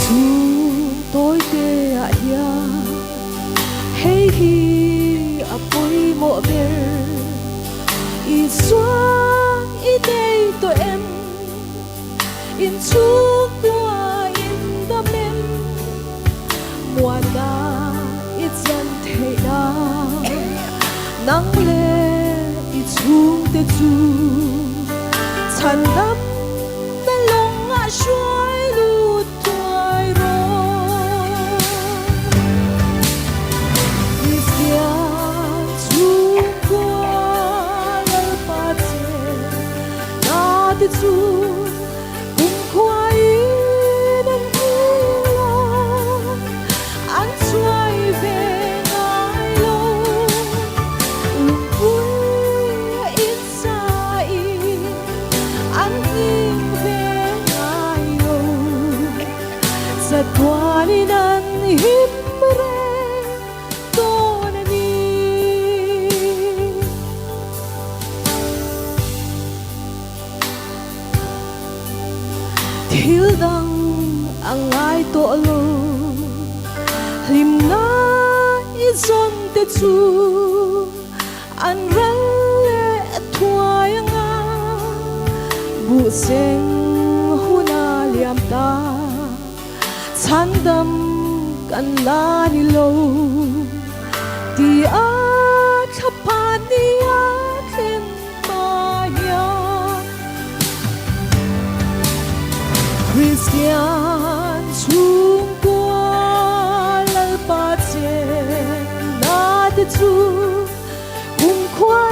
chúng tôi tê ạ ya hey hi apoi mo ber in xóa in đây tôi em in chung qua in đam em mùa ta in chân thế đa nắng lệ in chung tê chu chân đam bên lòng ngã xoay lụt thoải rồi Kristian Chhungkua lal pa che na ti chu Chhungkua nên hilo anh xoay về ngài lâu lùng vui in xa in anh nhìn về ngài lâu sa tua ni nan him re to na ni thiếu đăng ang ai to lo lim na izon te chu an ran le thuai nga bu seng huna liam ta chan dam kan la ni lo ti a thapa ni a khen ma ya Kristian Chhungkua lal pa che na te chu Chhungkua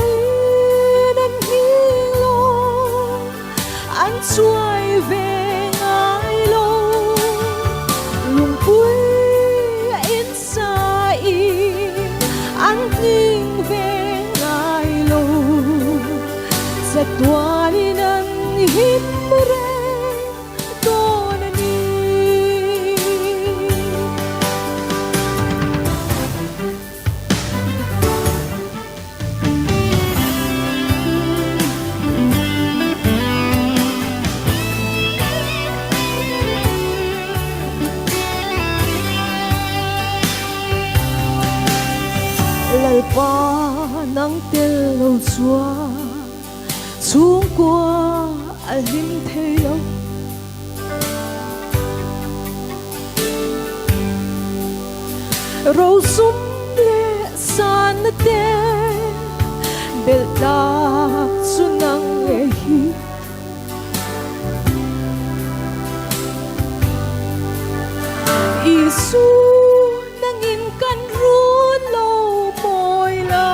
nên hilo anh xoay về ngài lâu lùng vui in xa in anh nhìn về ngài lâu sa tua ni nan him re to na ni lal pa nang tel lo chua Chhungkua alhim thei lo ro sum le san na te bel ta sunang e hi isu nangin kan run lo moi la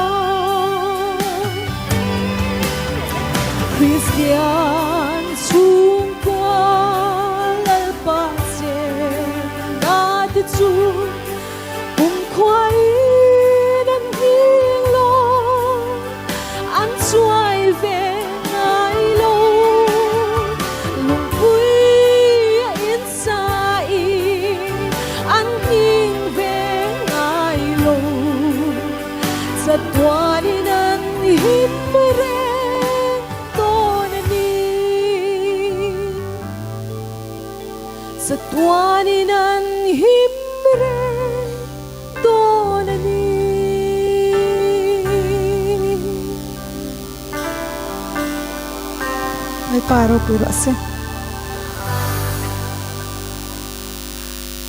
Kristian Chhungkua lal pa che na ti chu Chhungkua nên hilo anh xoay về ngài lâu lùng vui in xa in anh nhìn về ngài lâu sa tua ni nan him re to na ni sa tua ni nan him re to na ni ay paro puro ase